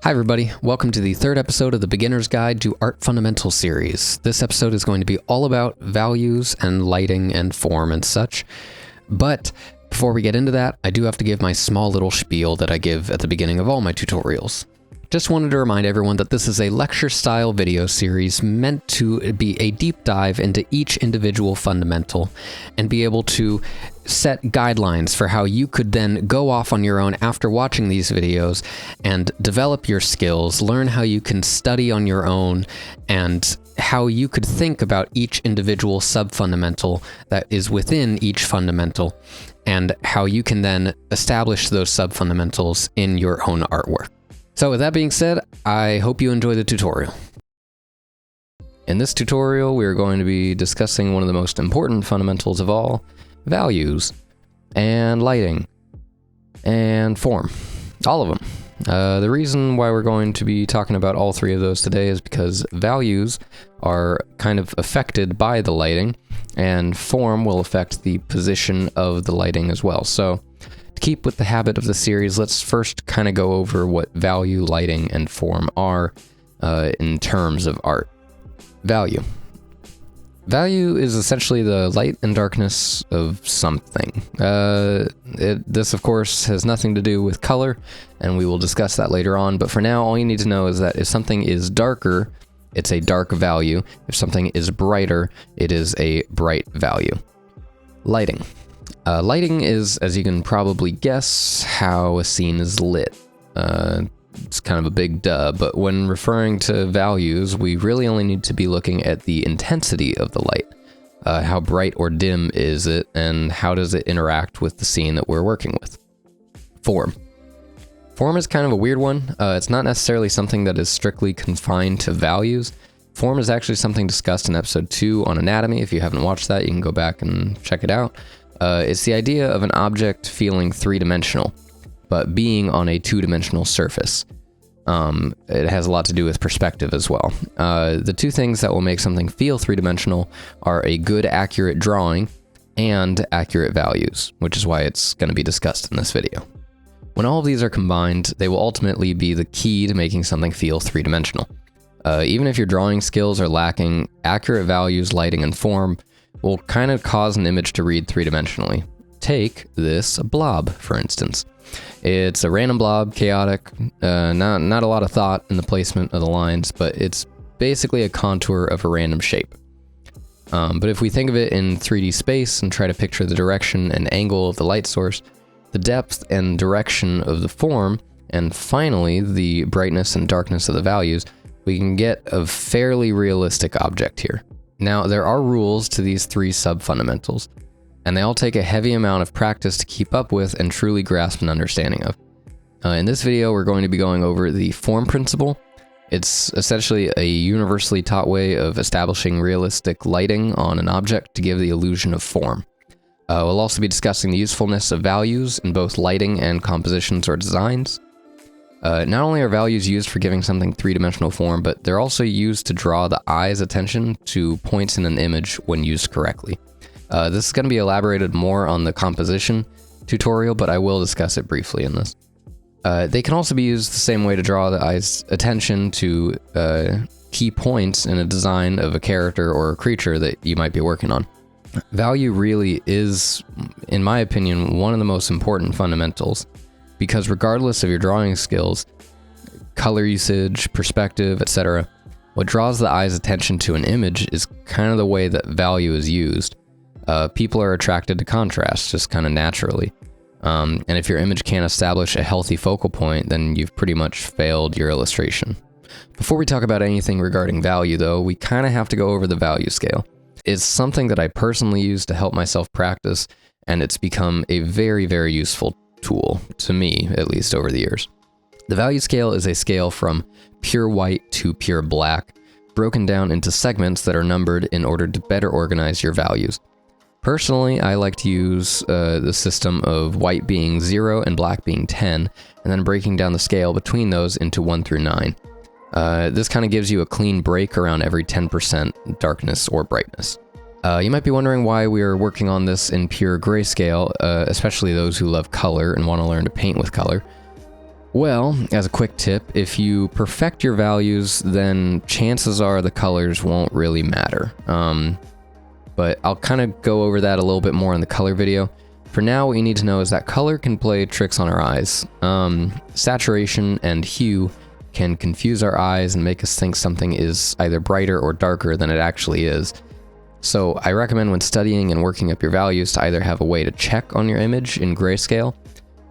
Hi everybody, welcome to the third episode of the Beginner's Guide to Art Fundamentals series. This episode is going to be all about values and lighting and form and such. But before we get into that, I do have to give my small little spiel that I give at the beginning of all my tutorials. Just wanted to remind everyone that this is a lecture-style video series meant to be a deep dive into each individual fundamental and be able to set guidelines for how you could then go off on your own after watching these videos and develop your skills, learn how you can study on your own, and how you could think about each individual sub-fundamental that is within each fundamental, and how you can then establish those sub-fundamentals in your own artwork. So with that being said, I hope you enjoy the tutorial. In this tutorial, we are going to be discussing one of the most important fundamentals of all, values, and lighting, and form. All of them. The reason why we're going to be talking about all three of those today is because values are kind of affected by the lighting, and form will affect the position of the lighting as well. So, to keep with the habit of the series, let's first kind of go over what value, lighting, and form are in terms of art. Value. Value is essentially the light and darkness of something. This, of course, has nothing to do with color, and we will discuss that later on, but for now, all you need to know is that if something is darker, it's a dark value. If something is brighter, it is a bright value. Lighting. Lighting is, as you can probably guess, how a scene is lit. It's kind of a big duh, but when referring to values, we really only need to be looking at the intensity of the light. How bright or dim is it, and how does it interact with the scene that we're working with? Form. Form is kind of a weird one. It's not necessarily something that is strictly confined to values. Form is actually something discussed in episode 2 on anatomy. If you haven't watched that, you can go back and check it out. It's the idea of an object feeling three-dimensional, but being on a two-dimensional surface. It has a lot to do with perspective as well. The two things that will make something feel three-dimensional are a good, accurate drawing and accurate values, which is why it's going to be discussed in this video. When all of these are combined, they will ultimately be the key to making something feel three-dimensional. Even if your drawing skills are lacking, accurate values, lighting, and form will kind of cause an image to read three-dimensionally. Take this blob, for instance. It's a random blob, chaotic, not a lot of thought in the placement of the lines, but it's basically a contour of a random shape. But if we think of it in 3D space and try to picture the direction and angle of the light source, the depth and direction of the form, and finally the brightness and darkness of the values, we can get a fairly realistic object here. Now, there are rules to these three sub-fundamentals, and they all take a heavy amount of practice to keep up with and truly grasp an understanding of. In this video, we're going to be going over the form principle. It's essentially a universally taught way of establishing realistic lighting on an object to give the illusion of form. We'll also be discussing the usefulness of values in both lighting and compositions or designs. Not only are values used for giving something three-dimensional form, but they're also used to draw the eye's attention to points in an image when used correctly. This is going to be elaborated more on the composition tutorial, but I will discuss it briefly in this. They can also be used the same way to draw the eye's attention to key points in a design of a character or a creature that you might be working on. Value really is, in my opinion, one of the most important fundamentals, because regardless of your drawing skills, color usage, perspective, etc., what draws the eye's attention to an image is kind of the way that value is used. People are attracted to contrast, just kind of naturally. And if your image can't establish a healthy focal point, then you've pretty much failed your illustration. Before we talk about anything regarding value, though, we kind of have to go over the value scale. It's something that I personally use to help myself practice, and it's become a very, very useful tool, to me, at least over the years. The value scale is a scale from pure white to pure black, broken down into segments that are numbered in order to better organize your values. Personally, I like to use the system of white being 0 and black being 10, and then breaking down the scale between those into 1 through 9. This kind of gives you a clean break around every 10% darkness or brightness. You might be wondering why we are working on this in pure grayscale, especially those who love color and want to learn to paint with color. Well, as a quick tip, if you perfect your values, then chances are the colors won't really matter. But I'll kind of go over that a little bit more in the color video. For now, what you need to know is that color can play tricks on our eyes. Saturation and hue can confuse our eyes and make us think something is either brighter or darker than it actually is. So I recommend when studying and working up your values to either have a way to check on your image in grayscale,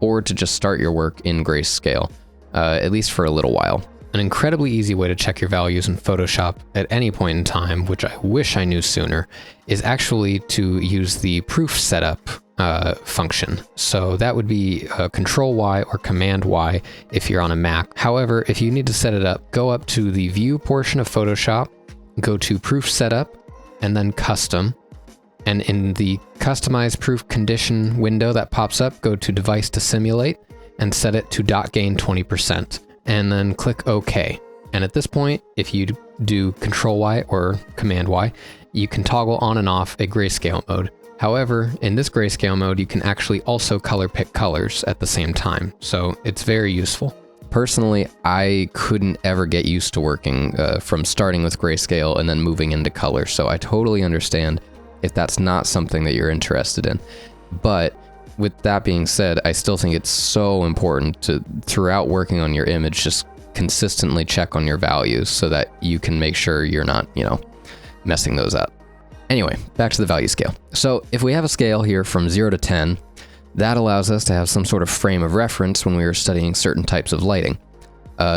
or to just start your work in grayscale, at least for a little while. An incredibly easy way to check your values in Photoshop at any point in time, which I wish I knew sooner, is actually to use the proof setup function. So that would be Control Y or Command Y if you're on a Mac. However, if you need to set it up, go up to the View portion of Photoshop, go to Proof Setup, and then Custom. And in the Customize Proof Condition window that pops up, go to Device to Simulate and set it to dot gain 20%. And then click OK. And at this point, if you do Control Y or Command Y, you can toggle on and off a grayscale mode. However, in this grayscale mode, you can actually also color pick colors at the same time, so it's very useful. Personally, I couldn't ever get used to working from starting with grayscale and then moving into color, so I totally understand if that's not something that you're interested in. But with that being said, I still think it's so important to, throughout working on your image, just consistently check on your values so that you can make sure you're not, messing those up. Anyway, back to the value scale. So if we have a scale here from 0 to 10, that allows us to have some sort of frame of reference when we are studying certain types of lighting.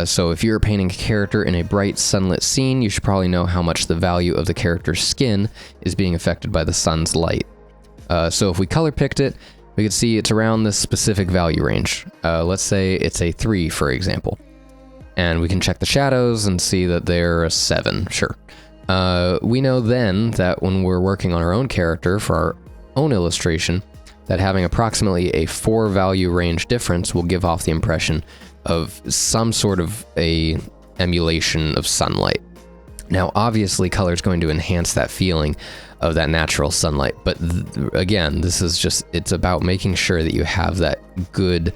So if you're painting a character in a bright sunlit scene, you should probably know how much the value of the character's skin is being affected by the sun's light. So if we color picked it, we can see it's around this specific value range. Let's say it's a 3, for example. And we can check the shadows and see that they're a 7, sure. We know then that when we're working on our own character for our own illustration, that having approximately a 4 value range difference will give off the impression of some sort of a emulation of sunlight. Now, obviously, color is going to enhance that feeling of that natural sunlight, but again, this is just, it's about making sure that you have that good,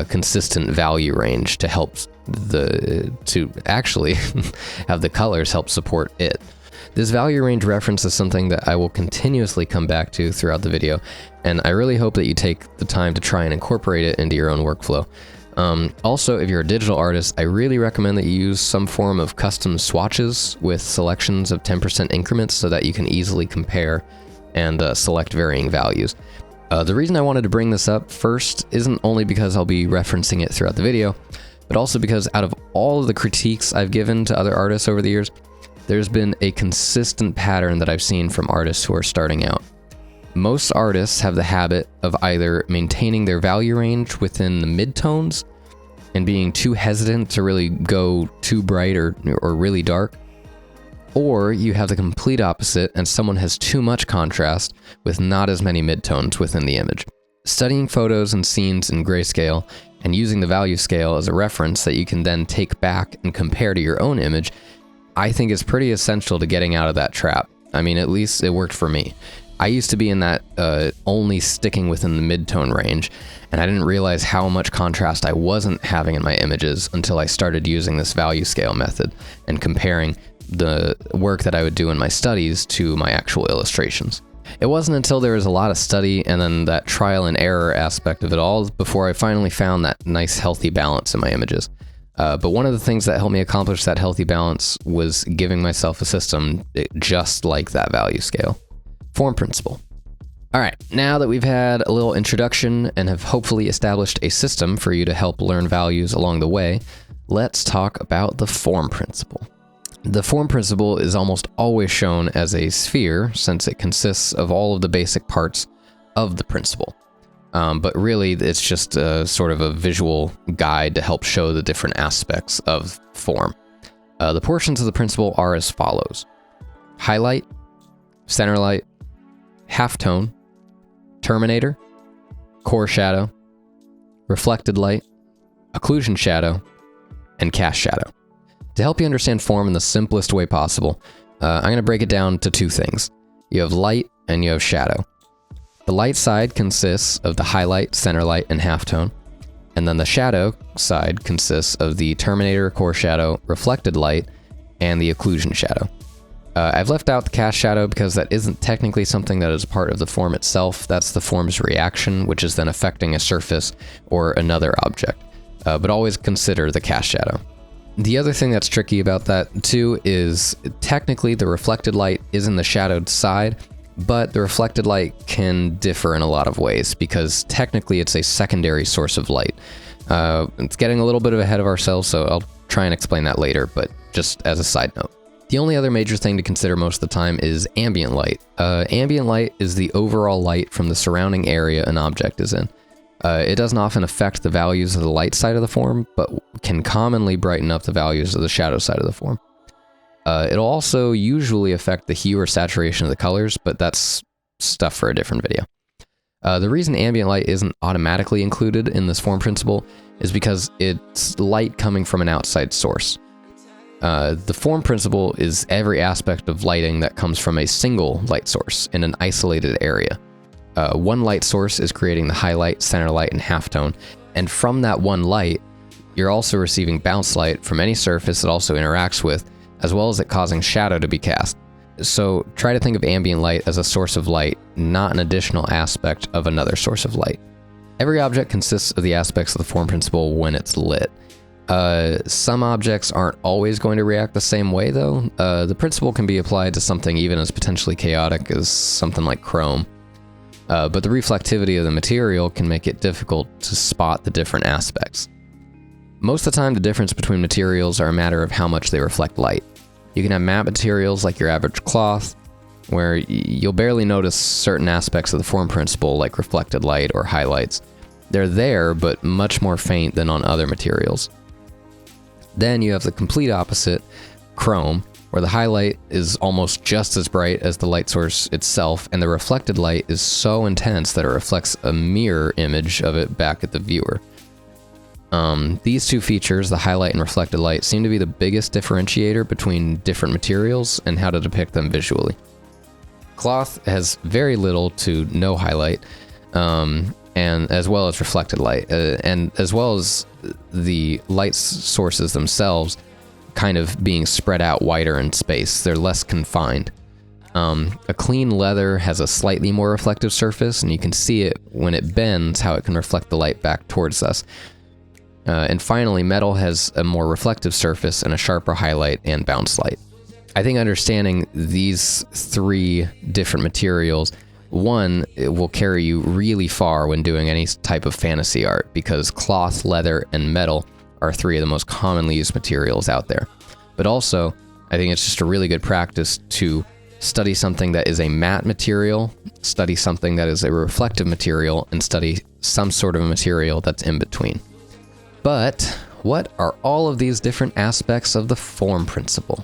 consistent value range to help to actually have the colors help support it. This value range reference is something that I will continuously come back to throughout the video, and I really hope that you take the time to try and incorporate it into your own workflow. Also, if you're a digital artist, I really recommend that you use some form of custom swatches with selections of 10% increments so that you can easily compare and select varying values. The reason I wanted to bring this up first isn't only because I'll be referencing it throughout the video, but also because out of all of the critiques I've given to other artists over the years, there's been a consistent pattern that I've seen from artists who are starting out. Most artists have the habit of either maintaining their value range within the midtones and being too hesitant to really go too bright or really dark, or you have the complete opposite and someone has too much contrast with not as many midtones within the image. Studying photos and scenes in grayscale and using the value scale as a reference that you can then take back and compare to your own image, I think is pretty essential to getting out of that trap. I mean, at least it worked for me. I used to be in that only sticking within the mid-tone range, and I didn't realize how much contrast I wasn't having in my images until I started using this value scale method and comparing the work that I would do in my studies to my actual illustrations. It wasn't until there was a lot of study and then that trial and error aspect of it all before I finally found that nice healthy balance in my images. But one of the things that helped me accomplish that healthy balance was giving myself a system just like that value scale. Form principle. All right, now that we've had a little introduction and have hopefully established a system for you to help learn values along the way, let's talk about the form principle. The form principle is almost always shown as a sphere since it consists of all of the basic parts of the principle. But really, it's just sort of a visual guide to help show the different aspects of form. The portions of the principle are as follows: highlight, center light, halftone, terminator, core shadow, reflected light, occlusion shadow, and cast shadow. To help you understand form in the simplest way possible, I'm going to break it down to two things. You have light and you have shadow. The light side consists of the highlight, center light, and halftone, And then the shadow side consists of the terminator, core shadow, reflected light, and the occlusion shadow. I've left out the cast shadow because that isn't technically something that is part of the form itself. That's the form's reaction, which is then affecting a surface or another object. But always consider the cast shadow. The other thing that's tricky about that too is technically the reflected light is in the shadowed side, but the reflected light can differ in a lot of ways because technically it's a secondary source of light. It's getting a little bit ahead of ourselves, so I'll try and explain that later, but just as a side note. The only other major thing to consider most of the time is ambient light. Ambient light is the overall light from the surrounding area an object is in. It doesn't often affect the values of the light side of the form, but can commonly brighten up the values of the shadow side of the form. It'll also usually affect the hue or saturation of the colors, but that's stuff for a different video. The reason ambient light isn't automatically included in this form principle is because it's light coming from an outside source. The form principle is every aspect of lighting that comes from a single light source in an isolated area. One light source is creating the highlight, center light, and halftone, and from that one light, you're also receiving bounce light from any surface it also interacts with, as well as it causing shadow to be cast. So try to think of ambient light as a source of light, not an additional aspect of another source of light. Every object consists of the aspects of the form principle when it's lit. Some objects aren't always going to react the same way though. The principle can be applied to something even as potentially chaotic as something like chrome. But the reflectivity of the material can make it difficult to spot the different aspects. Most of the time, the difference between materials are a matter of how much they reflect light. You can have matte materials like your average cloth, where you'll barely notice certain aspects of the form principle like reflected light or highlights. They're there, but much more faint than on other materials. Then you have the complete opposite, chrome, where the highlight is almost just as bright as the light source itself, and the reflected light is so intense that it reflects a mirror image of it back at the viewer. These two features, the highlight and reflected light, seem to be the biggest differentiator between different materials and how to depict them visually. Cloth has very little to no highlight, and as well as reflected light, and as well as the light sources themselves kind of being spread out wider in space. They're less confined. A clean leather has a slightly more reflective surface, and you can see it when it bends, how it can reflect the light back towards us. And finally, metal has a more reflective surface and a sharper highlight and bounce light. I think understanding these three different materials, one, it will carry you really far when doing any type of fantasy art, because cloth, leather, and metal are three of the most commonly used materials out there. But also, I think it's just a really good practice to study something that is a matte material, study something that is a reflective material, and study some sort of a material that's in between. But what are all of these different aspects of the form principle?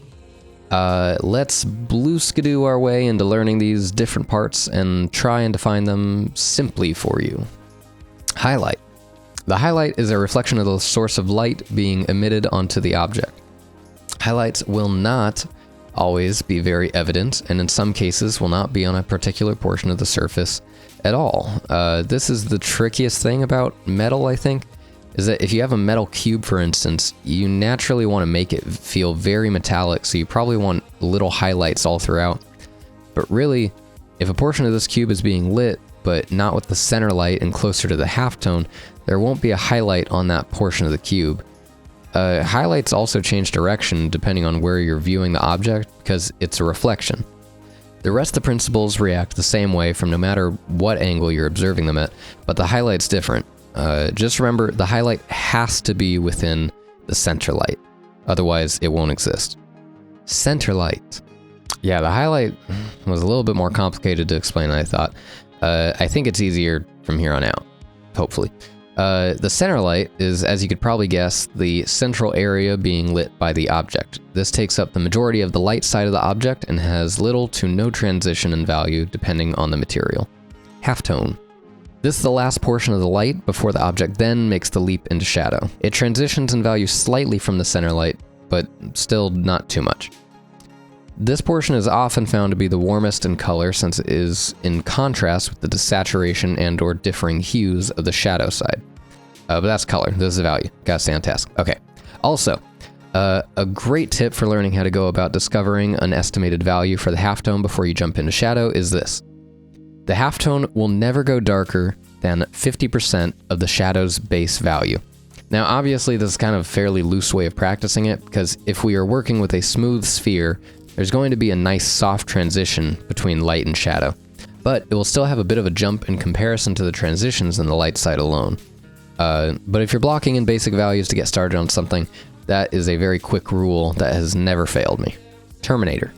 Let's blue-skidoo our way into learning these different parts and try and define them simply for you. Highlight. The highlight is a reflection of the source of light being emitted onto the object. Highlights will not always be very evident, and in some cases will not be on a particular portion of the surface at all. This is the trickiest thing about metal, I think, is that if you have a metal cube, for instance, you naturally want to make it feel very metallic, so you probably want little highlights all throughout. But really, if a portion of this cube is being lit, but not with the center light and closer to the halftone, there won't be a highlight on that portion of the cube. Highlights also change direction depending on where you're viewing the object, because it's a reflection. The rest of the principles react the same way from no matter what angle you're observing them at, but the highlight's different. Just remember, the highlight has to be within the center light, otherwise it won't exist. Center light. Yeah, the highlight was a little bit more complicated to explain than I thought. I think it's easier from here on out, hopefully. The center light is, as you could probably guess, the central area being lit by the object. This takes up the majority of the light side of the object and has little to no transition in value depending on the material. Halftone. This is the last portion of the light before the object then makes the leap into shadow. It transitions in value slightly from the center light, but still not too much. This portion is often found to be the warmest in color since it is in contrast with the desaturation and/or differing hues of the shadow side. But that's color. This is the value. Gotta stay on task. Okay. Also, a great tip for learning how to go about discovering an estimated value for the halftone before you jump into shadow is this. The halftone will never go darker than 50% of the shadow's base value. Now, obviously, this is kind of a fairly loose way of practicing it, because if we are working with a smooth sphere, there's going to be a nice soft transition between light and shadow, but it will still have a bit of a jump in comparison to the transitions in the light side alone. But if you're blocking in basic values to get started on something, that is a very quick rule that has never failed me. Terminator.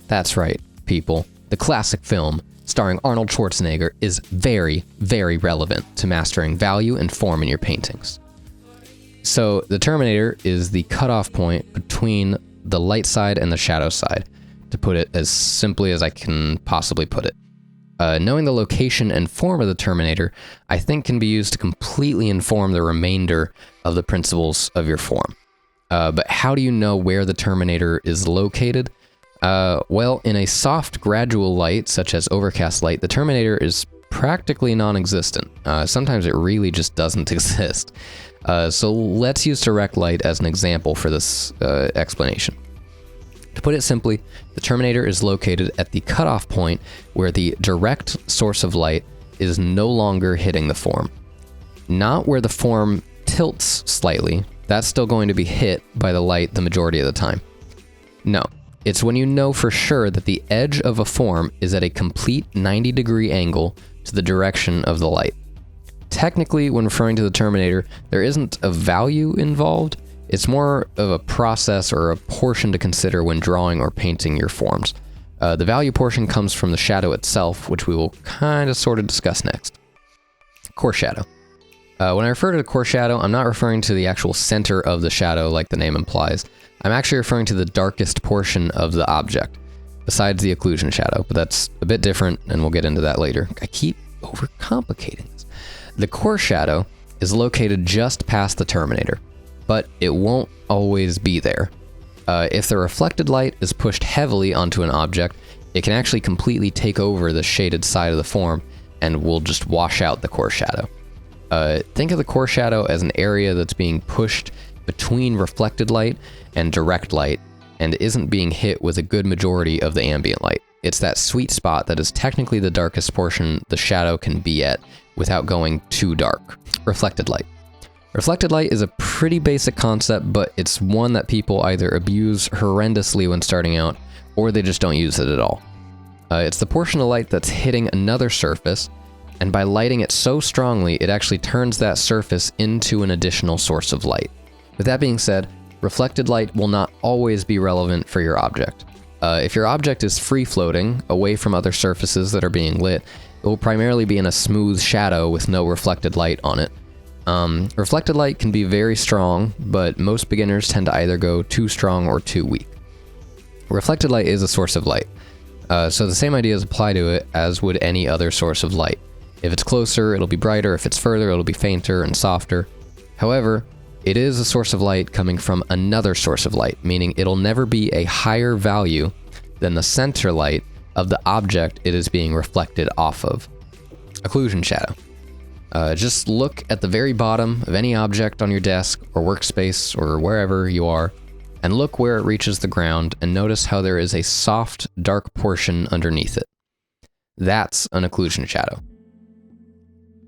That's right, people. The classic film starring Arnold Schwarzenegger is very, very relevant to mastering value and form in your paintings. So the Terminator is the cutoff point between the light side and the shadow side, to put it as simply as I can possibly put it. Knowing the location and form of the Terminator, I think can be used to completely inform the remainder of the principles of your form. But how do you know where the Terminator is located? Well, in a soft gradual light, such as overcast light, the Terminator is practically non-existent. Sometimes it really just doesn't exist. So let's use direct light as an example for this explanation. To put it simply, the Terminator is located at the cutoff point where the direct source of light is no longer hitting the form. Not where the form tilts slightly. That's still going to be hit by the light the majority of the time. No, it's when you know for sure that the edge of a form is at a complete 90-degree angle to the direction of the light. Technically, when referring to the Terminator, there isn't a value involved. It's more of a process or a portion to consider when drawing or painting your forms. The value portion comes from the shadow itself, which we will kind of sort of discuss next. Core shadow. When I refer to the core shadow, I'm not referring to the actual center of the shadow like the name implies. I'm actually referring to the darkest portion of the object, besides the occlusion shadow, but that's a bit different, and we'll get into that later. I keep overcomplicating this. The core shadow is located just past the Terminator, but it won't always be there. If the reflected light is pushed heavily onto an object, it can actually completely take over the shaded side of the form and will just wash out the core shadow. Think of the core shadow as an area that's being pushed between reflected light and direct light and isn't being hit with a good majority of the ambient light. It's that sweet spot that is technically the darkest portion the shadow can be at without going too dark. Reflected light. Reflected light is a pretty basic concept, but it's one that people either abuse horrendously when starting out, or they just don't use it at all. It's the portion of light that's hitting another surface, and by lighting it so strongly, it actually turns that surface into an additional source of light. With that being said, reflected light will not always be relevant for your object. If your object is free-floating, away from other surfaces that are being lit, it will primarily be in a smooth shadow with no reflected light on it. Reflected light can be very strong, but most beginners tend to either go too strong or too weak. Reflected light is a source of light, so the same ideas apply to it as would any other source of light. If it's closer, it'll be brighter. If it's further, it'll be fainter and softer. However, it is a source of light coming from another source of light, meaning it'll never be a higher value than the center light of the object it is being reflected off of. Occlusion shadow. Just look at the very bottom of any object on your desk or workspace or wherever you are, and look where it reaches the ground and notice how there is a soft, dark portion underneath it. That's an occlusion shadow.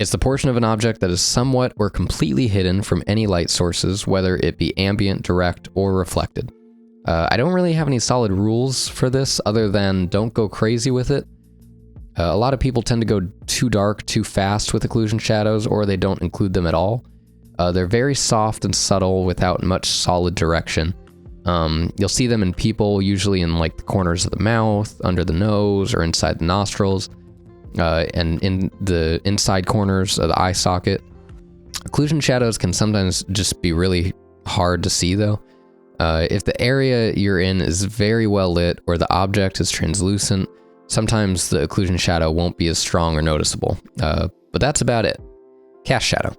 It's the portion of an object that is somewhat or completely hidden from any light sources, whether it be ambient, direct, or reflected. I don't really have any solid rules for this other than don't go crazy with it. A lot of people tend to go too dark too fast with occlusion shadows, or they don't include them at all. They're very soft and subtle without much solid direction. You'll see them in people, usually in like the corners of the mouth, under the nose, or inside the nostrils, and in the inside corners of the eye socket. Occlusion shadows can sometimes just be really hard to see though. If the area you're in is very well lit or the object is translucent, sometimes the occlusion shadow won't be as strong or noticeable, but that's about it. Cast shadow.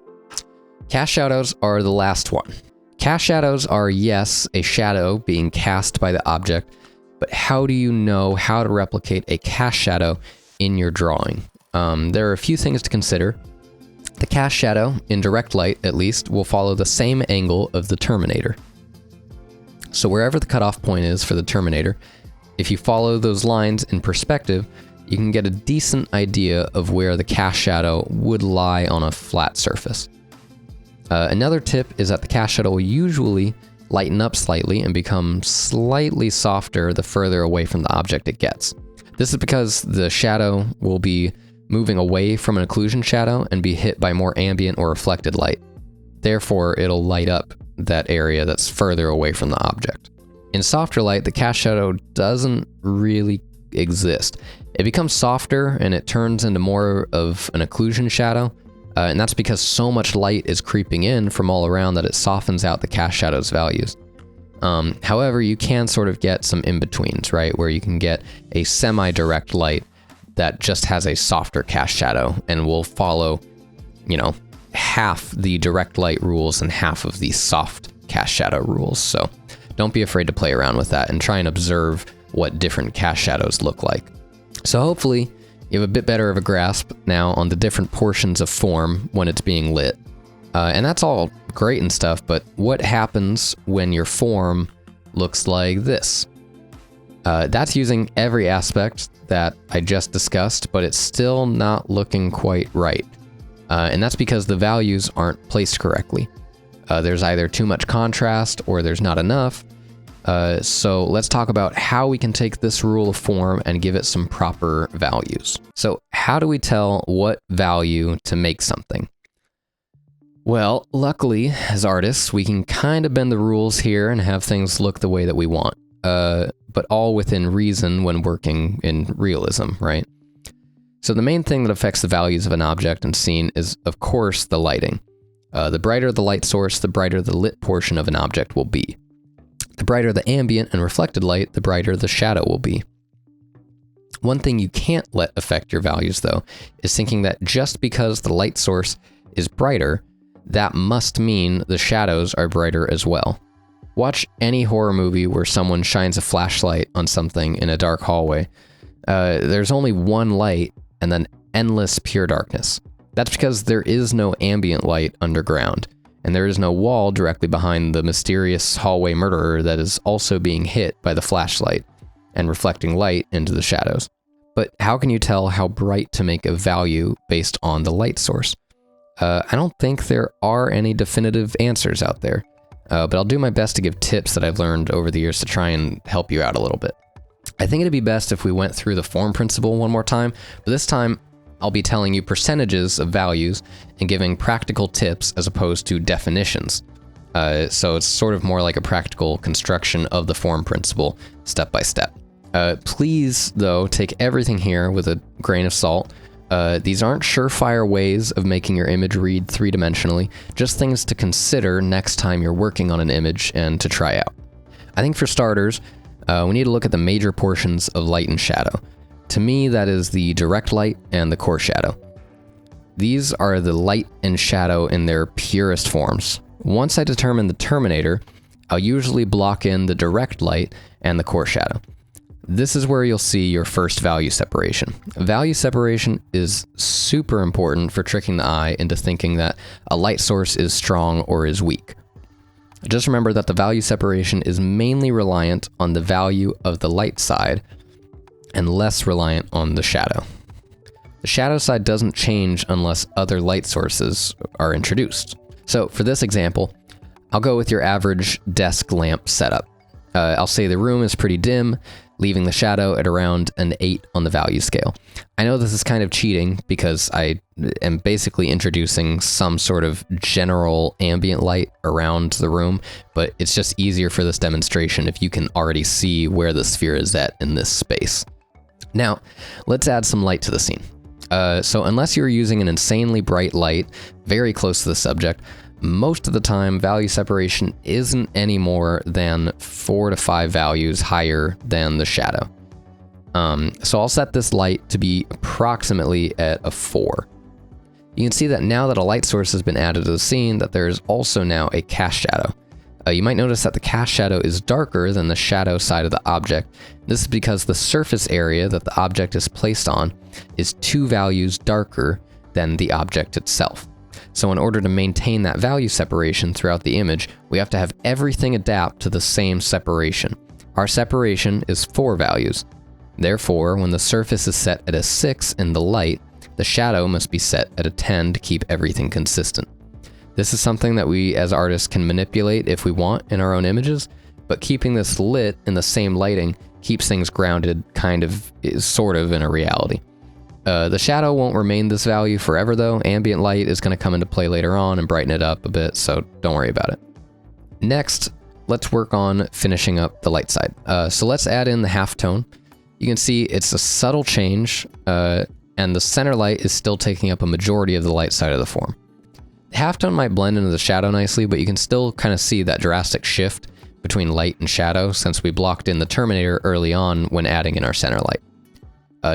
Cast shadows are the last one. Cast shadows are, yes, a shadow being cast by the object, but how do you know how to replicate a cast shadow in your drawing? There are a few things to consider. The cast shadow, in direct light at least, will follow the same angle of the terminator. So wherever the cutoff point is for the terminator, if you follow those lines in perspective, you can get a decent idea of where the cast shadow would lie on a flat surface. Another tip is that the cast shadow will usually lighten up slightly and become slightly softer the further away from the object it gets. This is because the shadow will be moving away from an occlusion shadow and be hit by more ambient or reflected light. Therefore, it'll light up that area that's further away from the object. In softer light, the cast shadow doesn't really exist. It becomes softer and it turns into more of an occlusion shadow, and that's because so much light is creeping in from all around that it softens out the cast shadow's values. However, you can sort of get some in-betweens, right? Where you can get a semi-direct light that just has a softer cast shadow and will follow, half the direct light rules and half of the soft cast shadow rules. So don't be afraid to play around with that and try and observe what different cast shadows look like. So hopefully you have a bit better of a grasp now on the different portions of form when it's being lit. And that's all great and stuff, but what happens when your form looks like this? That's using every aspect that I just discussed, but it's still not looking quite right. And that's because the values aren't placed correctly. There's either too much contrast or there's not enough. So let's talk about how we can take this rule of form and give it some proper values. So how do we tell what value to make something? Well, luckily, as artists, we can kind of bend the rules here and have things look the way that we want. But all within reason when working in realism, right? So the main thing that affects the values of an object and scene is, of course, the lighting. The brighter the light source, the brighter the lit portion of an object will be. The brighter the ambient and reflected light, the brighter the shadow will be. One thing you can't let affect your values, though, is thinking that just because the light source is brighter, that must mean the shadows are brighter as well. Watch any horror movie where someone shines a flashlight on something in a dark hallway. There's only one light and then endless pure darkness. That's because there is no ambient light underground, and there is no wall directly behind the mysterious hallway murderer that is also being hit by the flashlight and reflecting light into the shadows. But how can you tell how bright to make a value based on the light source? I don't think there are any definitive answers out there, but I'll do my best to give tips that I've learned over the years to try and help you out a little bit. I think it'd be best if we went through the form principle one more time, but this time I'll be telling you percentages of values and giving practical tips as opposed to definitions. So it's sort of more like a practical construction of the form principle, step by step. Please, though, take everything here with a grain of salt. These aren't surefire ways of making your image read three-dimensionally, just things to consider next time you're working on an image and to try out. I think for starters, we need to look at the major portions of light and shadow. To me, that is the direct light and the core shadow. These are the light and shadow in their purest forms. Once I determine the terminator, I'll usually block in the direct light and the core shadow. This is where you'll see your first value separation. Value separation is super important for tricking the eye into thinking that a light source is strong or is weak. Just remember that the value separation is mainly reliant on the value of the light side and less reliant on the shadow. The shadow side doesn't change unless other light sources are introduced. So for this example, I'll go with your average desk lamp setup. I'll say the room is pretty dim, leaving the shadow at around an 8 on the value scale. I know this is kind of cheating because I am basically introducing some sort of general ambient light around the room, but it's just easier for this demonstration if you can already see where the sphere is at in this space. Now, let's add some light to the scene. So unless you're using an insanely bright light very close to the subject, most of the time, value separation isn't any more than 4 to 5 values higher than the shadow. So I'll set this light to be approximately at a 4. You can see that now that a light source has been added to the scene, that there is also now a cast shadow. You might notice that the cast shadow is darker than the shadow side of the object. This is because the surface area that the object is placed on is 2 values darker than the object itself. So in order to maintain that value separation throughout the image, we have to have everything adapt to the same separation. Our separation is 4 values. Therefore, when the surface is set at a 6 in the light, the shadow must be set at a 10 to keep everything consistent. This is something that we as artists can manipulate if we want in our own images, but keeping this lit in the same lighting keeps things grounded sort of in a reality. The shadow won't remain this value forever though. Ambient light is going to come into play later on and brighten it up a bit, so don't worry about it. Next, let's work on finishing up the light side. So let's add in the halftone. You can see it's a subtle change, and the center light is still taking up a majority of the light side of the form. The halftone might blend into the shadow nicely, but you can still kind of see that drastic shift between light and shadow since we blocked in the Terminator early on when adding in our center light.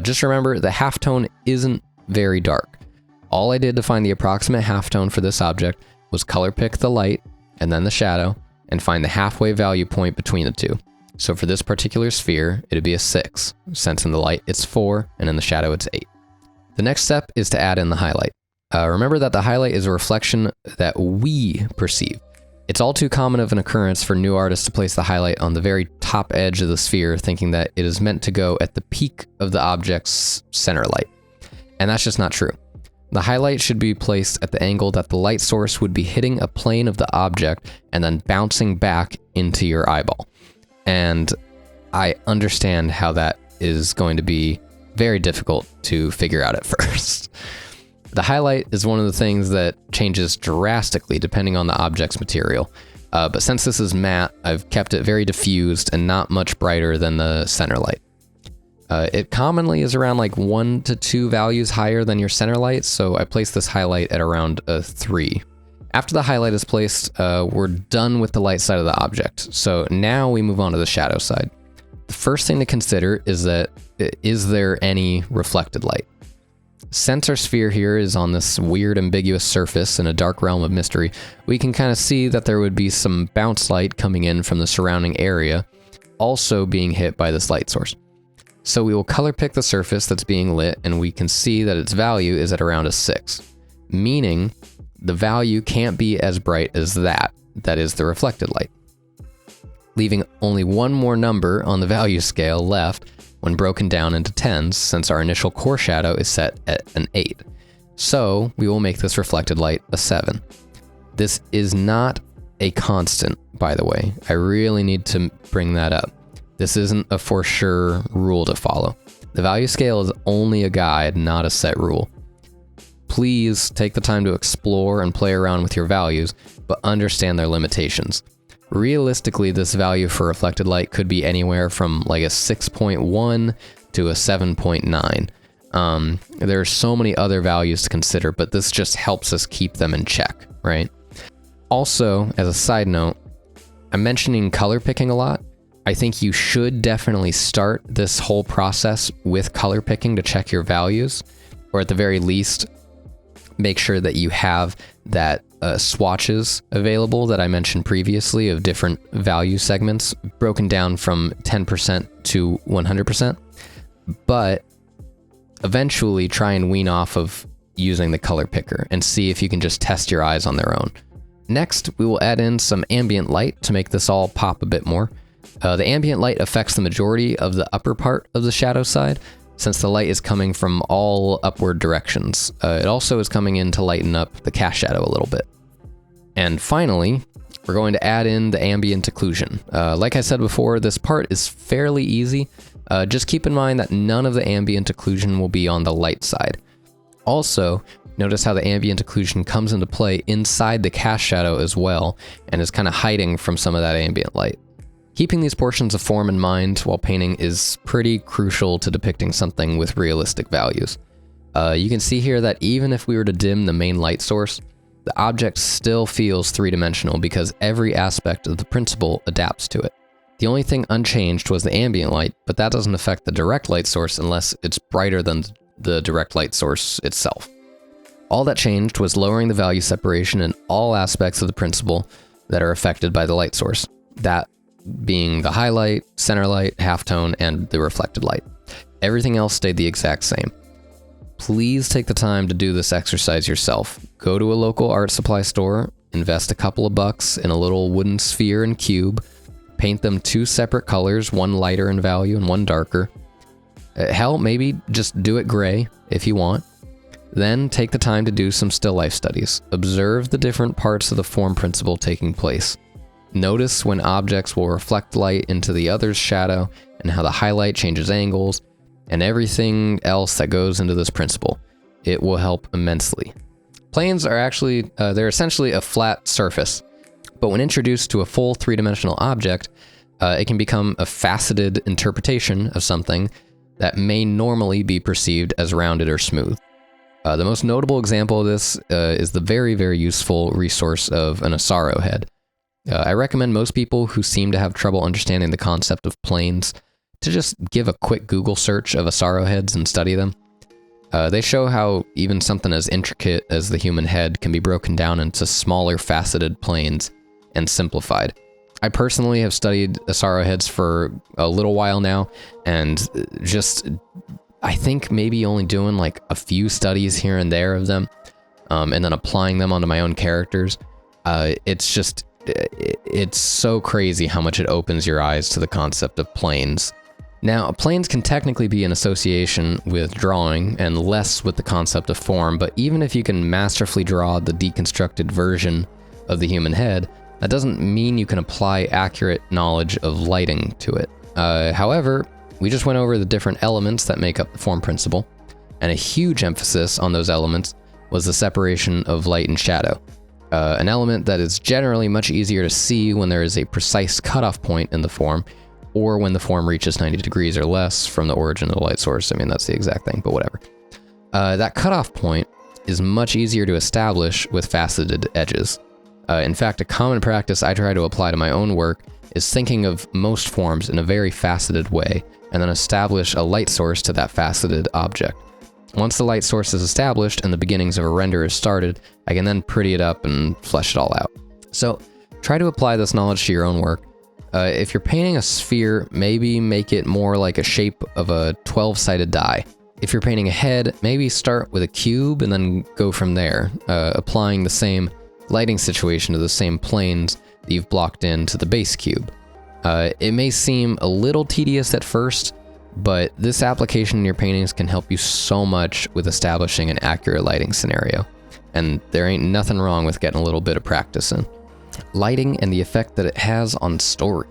Just remember, the halftone isn't very dark. All I did to find the approximate halftone for this object was color pick the light and then the shadow and find the halfway value point between the two. So for this particular sphere, it'd be a 6, since in the light it's 4 and in the shadow it's 8. The next step is to add in the highlight. Remember that the highlight is a reflection that we perceive. It's all too common of an occurrence for new artists to place the highlight on the very top edge of the sphere, thinking that it is meant to go at the peak of the object's center light. And that's just not true. The highlight should be placed at the angle that the light source would be hitting a plane of the object and then bouncing back into your eyeball. And I understand how that is going to be very difficult to figure out at first. The highlight is one of the things that changes drastically depending on the object's material. But since this is matte, I've kept it very diffused and not much brighter than the center light. It commonly is around like 1 to 2 values higher than your center light, so I place this highlight at around a 3. After the highlight is placed, we're done with the light side of the object. So now we move on to the shadow side. The first thing to consider is there any reflected light? Since our sphere here is on this weird ambiguous surface in a dark realm of mystery, we can kind of see that there would be some bounce light coming in from the surrounding area, also being hit by this light source. So we will color pick the surface that's being lit, and we can see that its value is at around a 6, meaning the value can't be as bright as that is the reflected light, leaving only one more number on the value scale left when broken down into 10s, since our initial core shadow is set at an 8. So we will make this reflected light a 7. This is not a constant, by the way. I really need to bring that up. This isn't a for sure rule to follow. The value scale is only a guide, not a set rule. Please take the time to explore and play around with your values, but understand their limitations. Realistically, this value for reflected light could be anywhere from like a 6.1 to a 7.9. There are so many other values to consider, but this just helps us keep them in check, right? Also, as a side note, I'm mentioning color picking a lot. I think you should definitely start this whole process with color picking to check your values, or at the very least, make sure that you have that swatches available that I mentioned previously of different value segments broken down from 10% to 100%. But eventually try and wean off of using the color picker and see if you can just test your eyes on their own. Next, we will add in some ambient light to make this all pop a bit more. The ambient light affects the majority of the upper part of the shadow side, since the light is coming from all upward directions. It also is coming in to lighten up the cast shadow a little bit. And finally, we're going to add in the ambient occlusion. Like I said before, this part is fairly easy. Just keep in mind that none of the ambient occlusion will be on the light side. Also, notice how the ambient occlusion comes into play inside the cast shadow as well, and is kind of hiding from some of that ambient light. Keeping these portions of form in mind while painting is pretty crucial to depicting something with realistic values. You can see here that even if we were to dim the main light source, the object still feels three-dimensional because every aspect of the principle adapts to it. The only thing unchanged was the ambient light, but that doesn't affect the direct light source unless it's brighter than the direct light source itself. All that changed was lowering the value separation in all aspects of the principle that are affected by the light source. That being the highlight, center light, halftone, and the reflected light. Everything else stayed the exact same. please take the time to do this exercise yourself. Go to a local art supply store, invest a couple of bucks in a little wooden sphere and cube, paint them 2 separate colors, one lighter in value and one darker. Hell, maybe just do it gray if you want. Then take the time to do some still life studies. Observe the different parts of the form principle taking place. Notice when objects will reflect light into the other's shadow and how the highlight changes angles and everything else that goes into this principle. It will help immensely. Planes are actually, they're essentially a flat surface, but when introduced to a full 3-dimensional object, it can become a faceted interpretation of something that may normally be perceived as rounded or smooth. The most notable example of this is the very, very useful resource of an Asaro head. I recommend most people who seem to have trouble understanding the concept of planes to just give a quick Google search of Asaro heads and study them. They show how even something as intricate as the human head can be broken down into smaller faceted planes and simplified. I personally have studied Asaro heads for a little while now, and just, I think maybe only doing like a few studies here and there of them, and then applying them onto my own characters. It's so crazy how much it opens your eyes to the concept of planes. Now, planes can technically be an association with drawing and less with the concept of form, but even if you can masterfully draw the deconstructed version of the human head, that doesn't mean you can apply accurate knowledge of lighting to it. However, we just went over the different elements that make up the form principle, and a huge emphasis on those elements was the separation of light and shadow. An element that is generally much easier to see when there is a precise cutoff point in the form, or when the form reaches 90 degrees or less from the origin of the light source. I mean, that's the exact thing, but whatever. That cutoff point is much easier to establish with faceted edges. In fact, a common practice I try to apply to my own work is thinking of most forms in a very faceted way, and then establish a light source to that faceted object. Once the light source is established and the beginnings of a render is started, I can then pretty it up and flesh it all out. So try to apply this knowledge to your own work. If you're painting a sphere, maybe make it more like a shape of a 12-sided die. If you're painting a head, maybe start with a cube and then go from there, applying the same lighting situation to the same planes that you've blocked into the base cube. It may seem a little tedious at first, but this application in your paintings can help you so much with establishing an accurate lighting scenario. And there ain't nothing wrong with getting a little bit of practice in. Lighting and the effect that it has on story.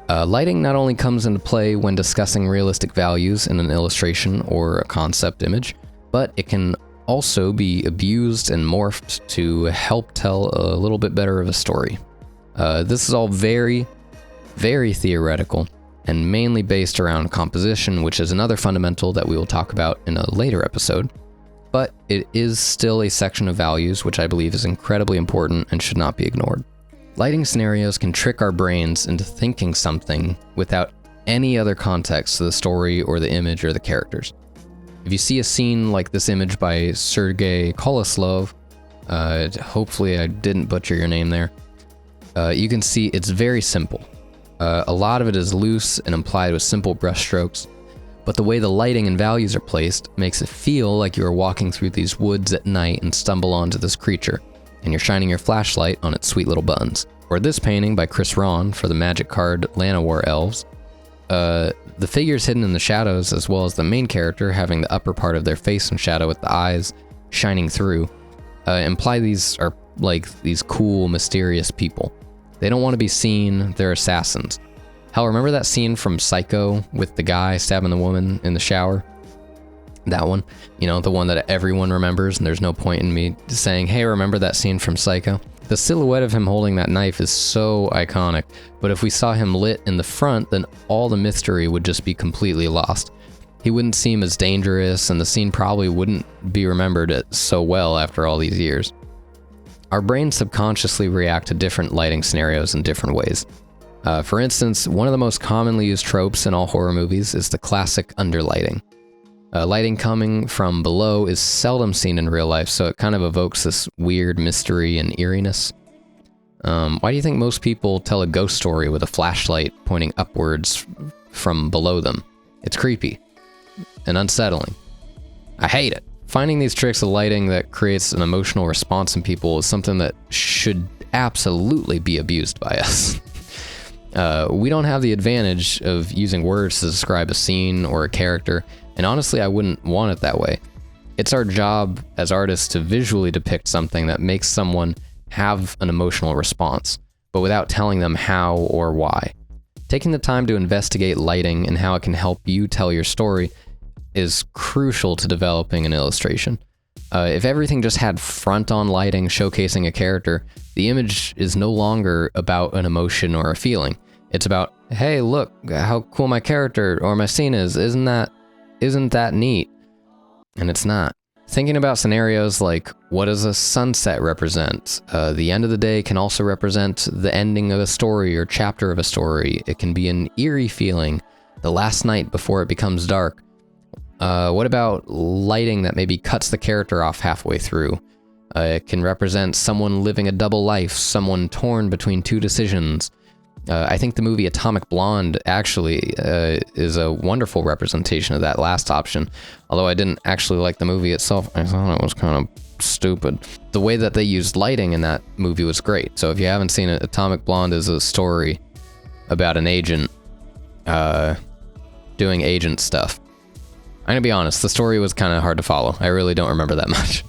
Lighting not only comes into play when discussing realistic values in an illustration or a concept image, but it can also be abused and morphed to help tell a little bit better of a story. This is all very, very theoretical and mainly based around composition, which is another fundamental that we will talk about in a later episode. But it is still a section of values which I believe is incredibly important and should not be ignored. Lighting scenarios can trick our brains into thinking something without any other context to the story or the image or the characters. If you see a scene like this image by Sergei Koloslov, hopefully I didn't butcher your name there, you can see it's very simple. A lot of it is loose and implied with simple brushstrokes, but the way the lighting and values are placed makes it feel like you are walking through these woods at night and stumble onto this creature, and you're shining your flashlight on its sweet little buttons. Or this painting by Chris Ron for the Magic card Llanowar Elves. The figures hidden in the shadows, as well as the main character having the upper part of their face in shadow with the eyes shining through, imply these are like these cool, mysterious people. They don't want to be seen, they're assassins. Hell, remember that scene from Psycho with the guy stabbing the woman in the shower? That one, you know, the one that everyone remembers, and there's no point in me saying, hey, remember that scene from Psycho? The silhouette of him holding that knife is so iconic, but if we saw him lit in the front, then all the mystery would just be completely lost. He wouldn't seem as dangerous, and the scene probably wouldn't be remembered so well after all these years. Our brains subconsciously react to different lighting scenarios in different ways. For instance, one of the most commonly used tropes in all horror movies is the classic underlighting. Lighting coming from below is seldom seen in real life, so it kind of evokes this weird mystery and eeriness. Why do you think most people tell a ghost story with a flashlight pointing upwards from below them? It's creepy and unsettling. I hate it. Finding these tricks of lighting that creates an emotional response in people is something that should absolutely be abused by us. We don't have the advantage of using words to describe a scene or a character, and honestly, I wouldn't want it that way. It's our job as artists to visually depict something that makes someone have an emotional response, but without telling them how or why. Taking the time to investigate lighting and how it can help you tell your story is crucial to developing an illustration. If everything just had front-on lighting showcasing a character, the image is no longer about an emotion or a feeling. It's about, hey, look how cool my character or my scene is. Isn't that neat? And it's not. Thinking about scenarios like, what does a sunset represent? The end of the day can also represent the ending of a story or chapter of a story. It can be an eerie feeling, the last night before it becomes dark. What about lighting that maybe cuts the character off halfway through? It can represent someone living a double life, someone torn between two decisions. I think the movie Atomic Blonde actually is a wonderful representation of that last option. Although I didn't actually like the movie itself, I thought it was kind of stupid. The way that they used lighting in that movie was great. So if you haven't seen it, Atomic Blonde is a story about an agent doing agent stuff. I'm gonna be honest, the story was kind of hard to follow. I really don't remember that much.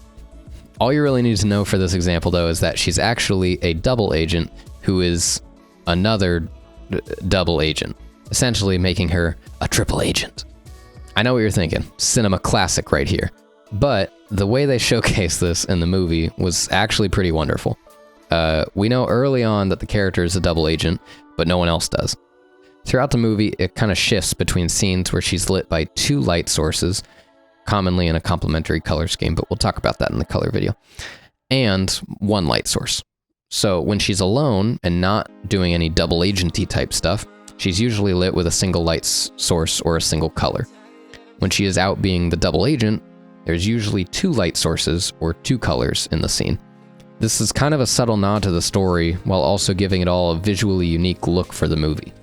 All you really need to know for this example, though, is that she's actually a double agent who is another double agent, essentially making her a triple agent. I know what you're thinking, cinema classic right here. But the way they showcase this in the movie was actually pretty wonderful. We know early on that the character is a double agent, but no one else does. Throughout the movie, it kind of shifts between scenes where she's lit by two light sources, commonly in a complementary color scheme, but we'll talk about that in the color video, and one light source. So when she's alone and not doing any double agenty type stuff, she's usually lit with a single light source or a single color. When she is out being the double agent, there's usually two light sources or two colors in the scene. This is kind of a subtle nod to the story while also giving it all a visually unique look for the movie.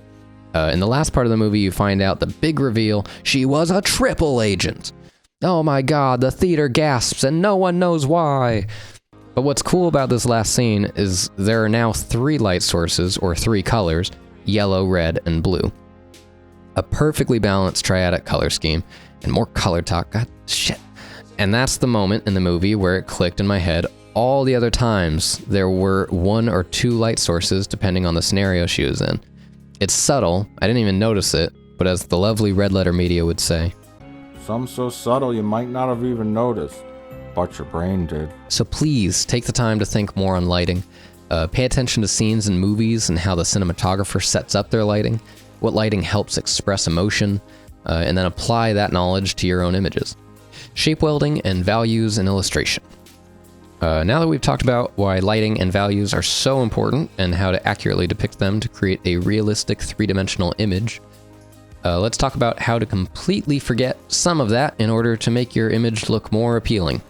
In the last part of the movie, you find out the big reveal, she was a triple agent. Oh my god, the theater gasps and no one knows why. But what's cool about this last scene is there are now three light sources, or three colors, yellow, red, and blue. A perfectly balanced triadic color scheme, and more color talk, god shit. And that's the moment in the movie where it clicked in my head. All the other times, there were one or two light sources depending on the scenario she was in. It's subtle, I didn't even notice it, but as the lovely Red Letter Media would say, some so subtle you might not have even noticed, but your brain did. So please, take the time to think more on lighting. Pay attention to scenes in movies and how the cinematographer sets up their lighting, what lighting helps express emotion, and then apply that knowledge to your own images. Shape welding and values in illustration. Now that we've talked about why lighting and values are so important and how to accurately depict them to create a realistic three-dimensional image, let's talk about how to completely forget some of that in order to make your image look more appealing.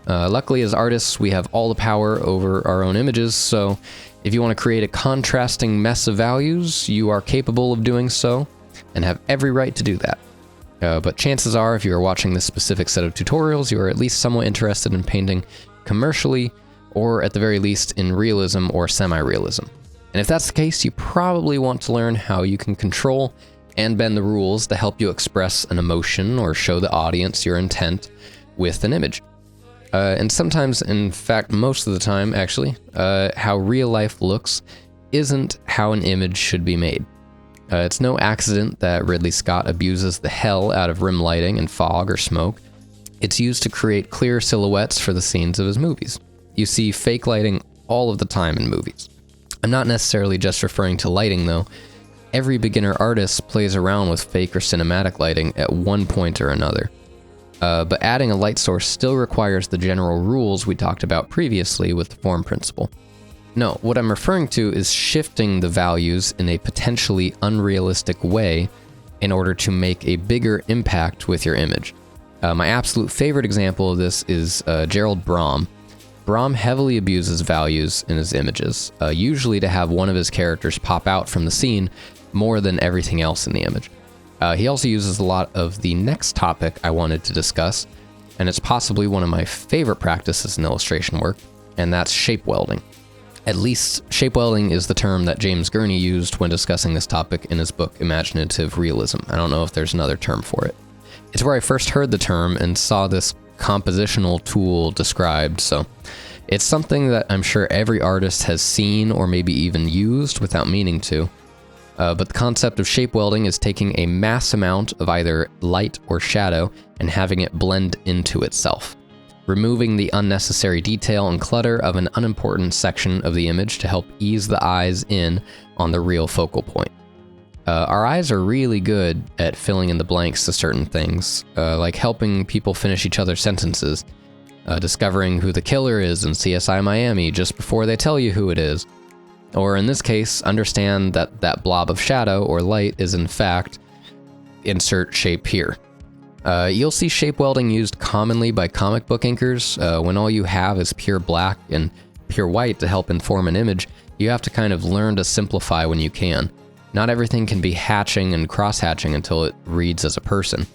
Luckily, as artists, we have all the power over our own images, so if you want to create a contrasting mess of values, you are capable of doing so and have every right to do that. But chances are, if you are watching this specific set of tutorials, you are at least somewhat interested in painting commercially, or at the very least in realism or semi-realism. And if that's the case, you probably want to learn how you can control and bend the rules to help you express an emotion or show the audience your intent with an image. And sometimes, in fact, most of the time, actually, how real life looks isn't how an image should be made. It's no accident that Ridley Scott abuses the hell out of rim lighting and fog or smoke. It's used to create clear silhouettes for the scenes of his movies. You see fake lighting all of the time in movies. I'm not necessarily just referring to lighting, though. Every beginner artist plays around with fake or cinematic lighting at one point or another. But adding a light source still requires the general rules we talked about previously with the form principle. No, what I'm referring to is shifting the values in a potentially unrealistic way in order to make a bigger impact with your image. My absolute favorite example of this is Gerald Brom. Brom heavily abuses values in his images, usually to have one of his characters pop out from the scene more than everything else in the image. He also uses a lot of the next topic I wanted to discuss, and it's possibly one of my favorite practices in illustration work, and that's shape welding. At least, shape welding is the term that James Gurney used when discussing this topic in his book Imaginative Realism. I don't know if there's another term for it. It's where I first heard the term and saw this compositional tool described, so it's something that I'm sure every artist has seen or maybe even used without meaning to. But the concept of shape welding is taking a mass amount of either light or shadow and having it blend into itself, removing the unnecessary detail and clutter of an unimportant section of the image to help ease the eyes in on the real focal point. Our eyes are really good at filling in the blanks to certain things, like helping people finish each other's sentences, discovering who the killer is in CSI Miami just before they tell you who it is, or in this case, understand that that blob of shadow or light is in fact, insert shape here. You'll see shape welding used commonly by comic book inkers. When all you have is pure black and pure white to help inform an image, you have to kind of learn to simplify when you can. Not everything can be hatching and cross-hatching until it reads as a person.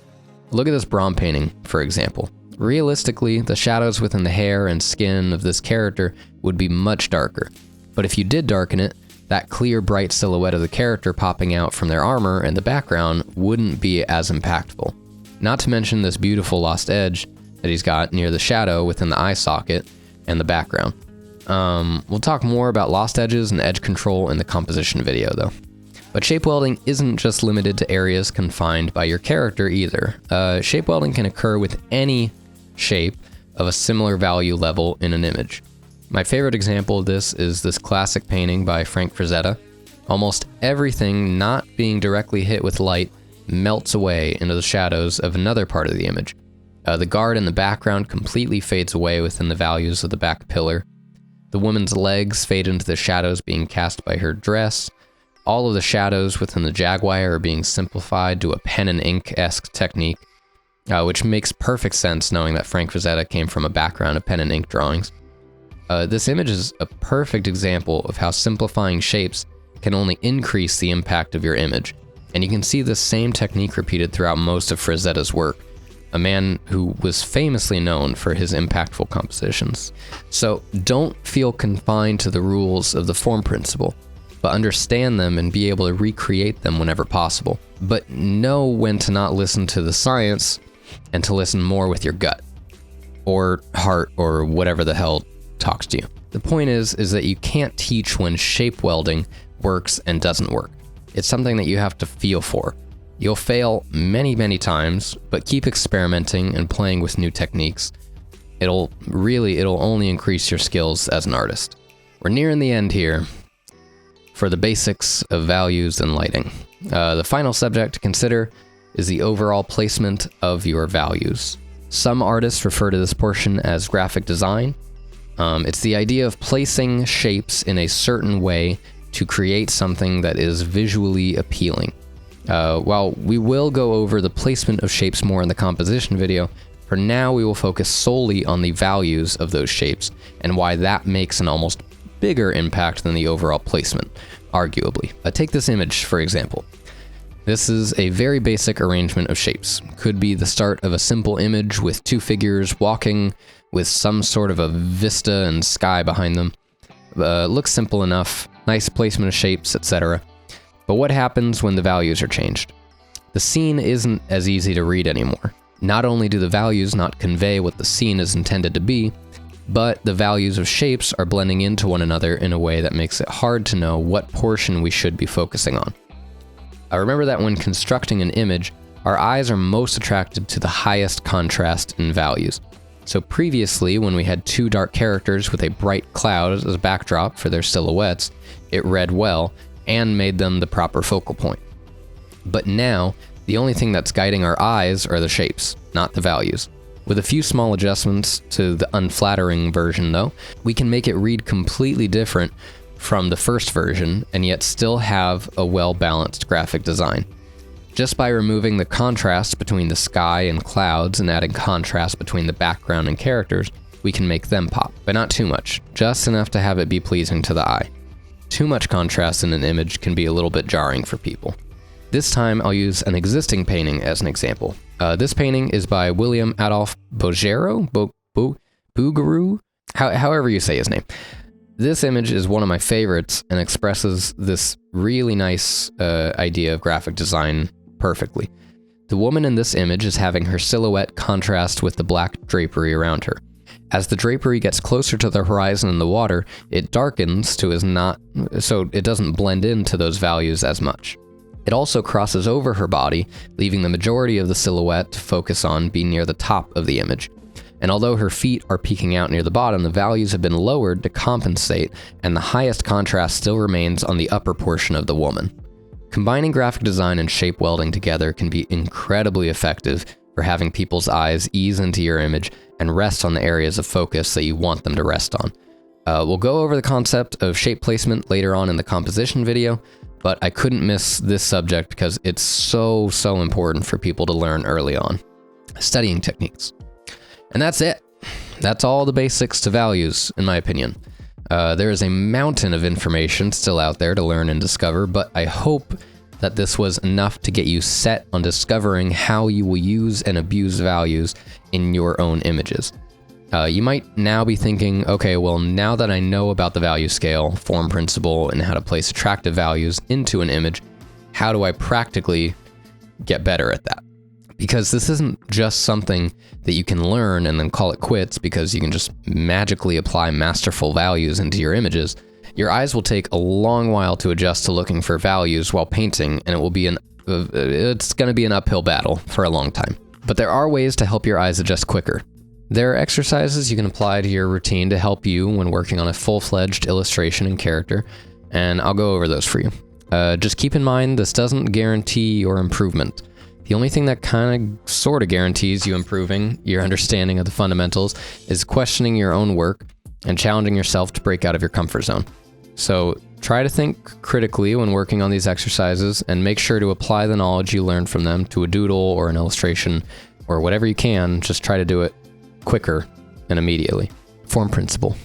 Look at this Brahm painting, for example. Realistically, the shadows within the hair and skin of this character would be much darker. But if you did darken it, that clear, bright silhouette of the character popping out from their armor and the background wouldn't be as impactful. Not to mention this beautiful lost edge that he's got near the shadow within the eye socket and the background. We'll talk more about lost edges and edge control in the composition video though. But shape welding isn't just limited to areas confined by your character either. Shape welding can occur with any shape of a similar value level in an image. My favorite example of this is this classic painting by Frank Frazetta. Almost everything not being directly hit with light melts away into the shadows of another part of the image. The guard in the background completely fades away within the values of the back pillar. The woman's legs fade into the shadows being cast by her dress. All of the shadows within the jaguar are being simplified to a pen and ink-esque technique, which makes perfect sense knowing that Frank Frazetta came from a background of pen and ink drawings. This image is a perfect example of how simplifying shapes can only increase the impact of your image, and you can see this same technique repeated throughout most of Frazetta's work, a man who was famously known for his impactful compositions. So don't feel confined to the rules of the form principle, but understand them and be able to recreate them whenever possible. But know when to not listen to the science and to listen more with your gut, or heart, or whatever the hell talks to you. The point is that you can't teach when shape welding works and doesn't work. It's something that you have to feel for. You'll fail many, many times, but keep experimenting and playing with new techniques. It'll only increase your skills as an artist. We're nearing the end here for the basics of values and lighting. The final subject to consider is the overall placement of your values. Some artists refer to this portion as graphic design. It's the idea of placing shapes in a certain way to create something that is visually appealing. While we will go over the placement of shapes more in the composition video, for now we will focus solely on the values of those shapes and why that makes an almost bigger impact than the overall placement, arguably. Take this image, for example. This is a very basic arrangement of shapes. Could be the start of a simple image with two figures walking with some sort of a vista and sky behind them. Looks simple enough, nice placement of shapes, etc. But what happens when the values are changed? The scene isn't as easy to read anymore. Not only do the values not convey what the scene is intended to be, but the values of shapes are blending into one another in a way that makes it hard to know what portion we should be focusing on. I remember that when constructing an image, our eyes are most attracted to the highest contrast in values. So previously, when we had two dark characters with a bright cloud as a backdrop for their silhouettes, it read well and made them the proper focal point. But now, the only thing that's guiding our eyes are the shapes, not the values. With a few small adjustments to the unflattering version though, we can make it read completely different from the first version and yet still have a well-balanced graphic design. Just by removing the contrast between the sky and clouds and adding contrast between the background and characters, we can make them pop, but not too much, just enough to have it be pleasing to the eye. Too much contrast in an image can be a little bit jarring for people. This time I'll use an existing painting as an example. This painting is by William Adolphe Bouguereau, Bouguereau, however you say his name. This image is one of my favorites and expresses this really nice idea of graphic design perfectly. The woman in this image is having her silhouette contrast with the black drapery around her. As the drapery gets closer to the horizon in the water, it darkens so it doesn't blend into those values as much. It also crosses over her body, leaving the majority of the silhouette to focus on being near the top of the image. And although her feet are peeking out near the bottom, the values have been lowered to compensate, and the highest contrast still remains on the upper portion of the woman. Combining graphic design and shape welding together can be incredibly effective for having people's eyes ease into your image and rest on the areas of focus that you want them to rest on. We'll go over the concept of shape placement later on in the composition video, but I couldn't miss this subject because it's so important for people to learn early on. Studying techniques. And that's it. That's all the basics to values, in my opinion. There is a mountain of information still out there to learn and discover, but I hope that this was enough to get you set on discovering how you will use and abuse values in your own images. You might now be thinking, okay, well, now that I know about the value scale, form principle, and how to place attractive values into an image, how do I practically get better at that? Because this isn't just something that you can learn and then call it quits because you can just magically apply masterful values into your images. Your eyes will take a long while to adjust to looking for values while painting, and it's going to be an uphill battle for a long time. But there are ways to help your eyes adjust quicker. There are exercises you can apply to your routine to help you when working on a full-fledged illustration and character, and I'll go over those for you. Just keep in mind, this doesn't guarantee your improvement. The only thing that kind of sort of guarantees you improving your understanding of the fundamentals is questioning your own work and challenging yourself to break out of your comfort zone. So try to think critically when working on these exercises and make sure to apply the knowledge you learned from them to a doodle or an illustration or whatever you can. Just try to do it quicker and immediately. Form principle.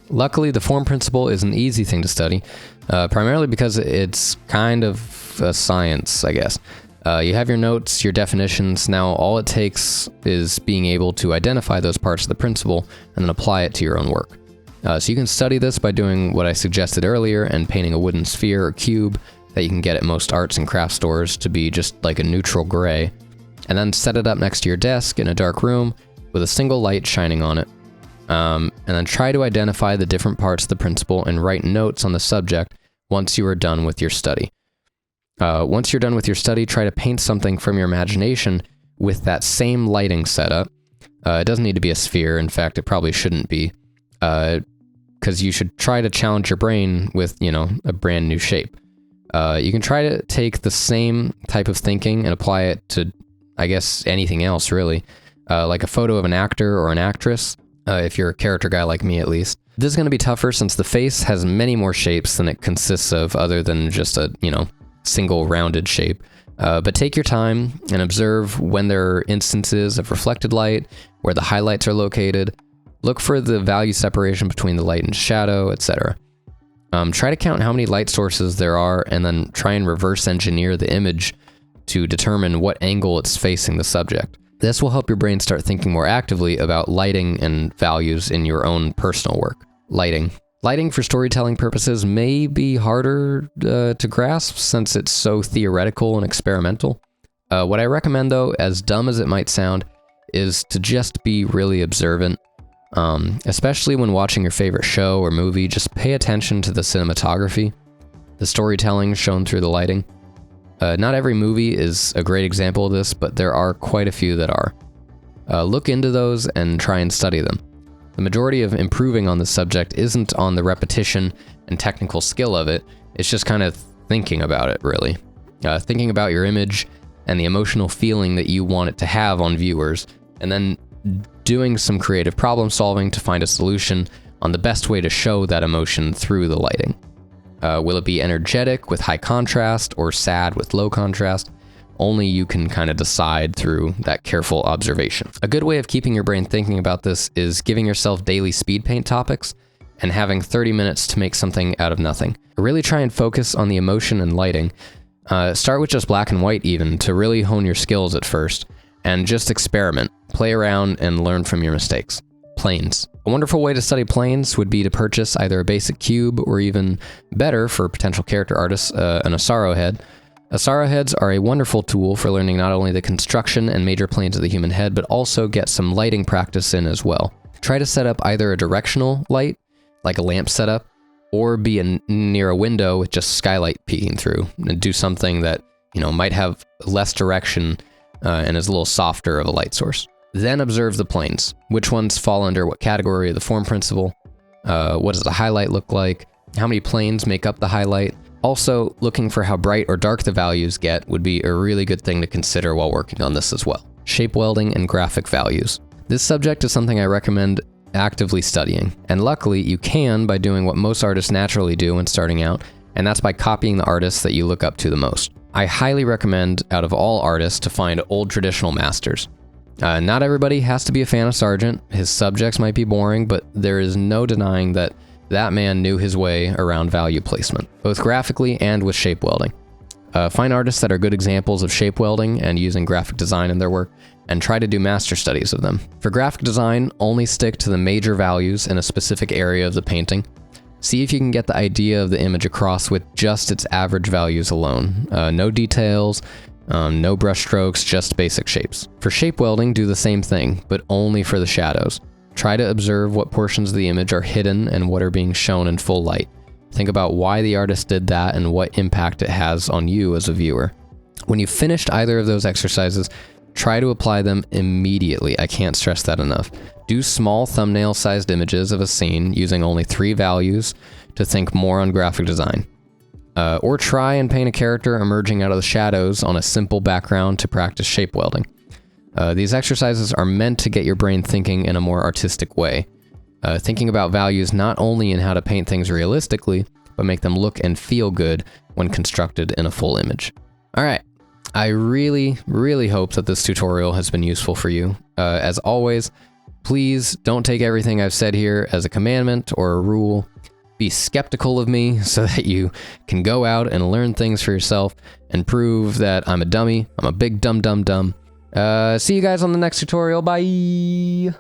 Luckily, the form principle is an easy thing to study, primarily because it's kind of a science, I guess. You have your notes, your definitions. Now all it takes is being able to identify those parts of the principle and then apply it to your own work. So you can study this by doing what I suggested earlier and painting a wooden sphere or cube that you can get at most arts and craft stores to be just like a neutral gray, and then set it up next to your desk in a dark room with a single light shining on it. And then try to identify the different parts of the principle and write notes on the subject once you are done with your study. Once you're done with your study, try to paint something from your imagination with that same lighting setup. It doesn't need to be a sphere. In fact, it probably shouldn't be, because you should try to challenge your brain with, a brand new shape. You can try to take the same type of thinking and apply it to, I guess, anything else, really. Like a photo of an actor or an actress, if you're a character guy like me at least. This is going to be tougher since the face has many more shapes than it consists of other than just a, single rounded shape. But take your time and observe when there are instances of reflected light, where the highlights are located. Look for the value separation between the light and shadow, etc. Try to count how many light sources there are and then try and reverse engineer the image to determine what angle it's facing the subject. This will help your brain start thinking more actively about lighting and values in your own personal work. Lighting. Lighting for storytelling purposes may be harder to grasp since it's so theoretical and experimental. What I recommend, though, as dumb as it might sound, is to just be really observant. Especially when watching your favorite show or movie, just pay attention to the cinematography, the storytelling shown through the lighting. Not every movie is a great example of this, but there are quite a few that are. Look into those and try and study them. The majority of improving on the subject isn't on the repetition and technical skill of it, it's just kind of thinking about it, really. Thinking about your image and the emotional feeling that you want it to have on viewers, and then doing some creative problem solving to find a solution on the best way to show that emotion through the lighting. Will it be energetic with high contrast or sad with low contrast? Only you can kind of decide through that careful observation. A good way of keeping your brain thinking about this is giving yourself daily speed paint topics and having 30 minutes to make something out of nothing. Really try and focus on the emotion and lighting. Start with just black and white even to really hone your skills at first, and just experiment, play around, and learn from your mistakes. Planes. A wonderful way to study planes would be to purchase either a basic cube or even better for potential character artists, an Asaro head. Asaro heads are a wonderful tool for learning not only the construction and major planes of the human head, but also get some lighting practice in as well. Try to set up either a directional light, like a lamp setup, or be near a window with just skylight peeking through, and do something that, might have less direction and is a little softer of a light source. Then observe the planes. Which ones fall under what category of the form principle? What does the highlight look like? How many planes make up the highlight? Also, looking for how bright or dark the values get would be a really good thing to consider while working on this as well. Shape welding and graphic values. This subject is something I recommend actively studying, and luckily you can by doing what most artists naturally do when starting out, and that's by copying the artists that you look up to the most. I highly recommend, out of all artists, to find old traditional masters. Not everybody has to be a fan of Sargent. His subjects might be boring, but there is no denying that man knew his way around value placement, both graphically and with shape welding. Find artists that are good examples of shape welding and using graphic design in their work, and try to do master studies of them. For graphic design, only stick to the major values in a specific area of the painting. See if you can get the idea of the image across with just its average values alone. No details, no brush strokes, just basic shapes. For shape welding, do the same thing, but only for the shadows. Try to observe what portions of the image are hidden and what are being shown in full light. Think about why the artist did that and what impact it has on you as a viewer. When you've finished either of those exercises, try to apply them immediately. I can't stress that enough. Do small thumbnail-sized images of a scene using only 3 values to think more on graphic design. Or try and paint a character emerging out of the shadows on a simple background to practice shape welding. These exercises are meant to get your brain thinking in a more artistic way. Thinking about values not only in how to paint things realistically, but make them look and feel good when constructed in a full image. All right. I really, really hope that this tutorial has been useful for you. As always, please don't take everything I've said here as a commandment or a rule. Be skeptical of me so that you can go out and learn things for yourself and prove that I'm a dummy. I'm a big dumb. See you guys on the next tutorial. Bye.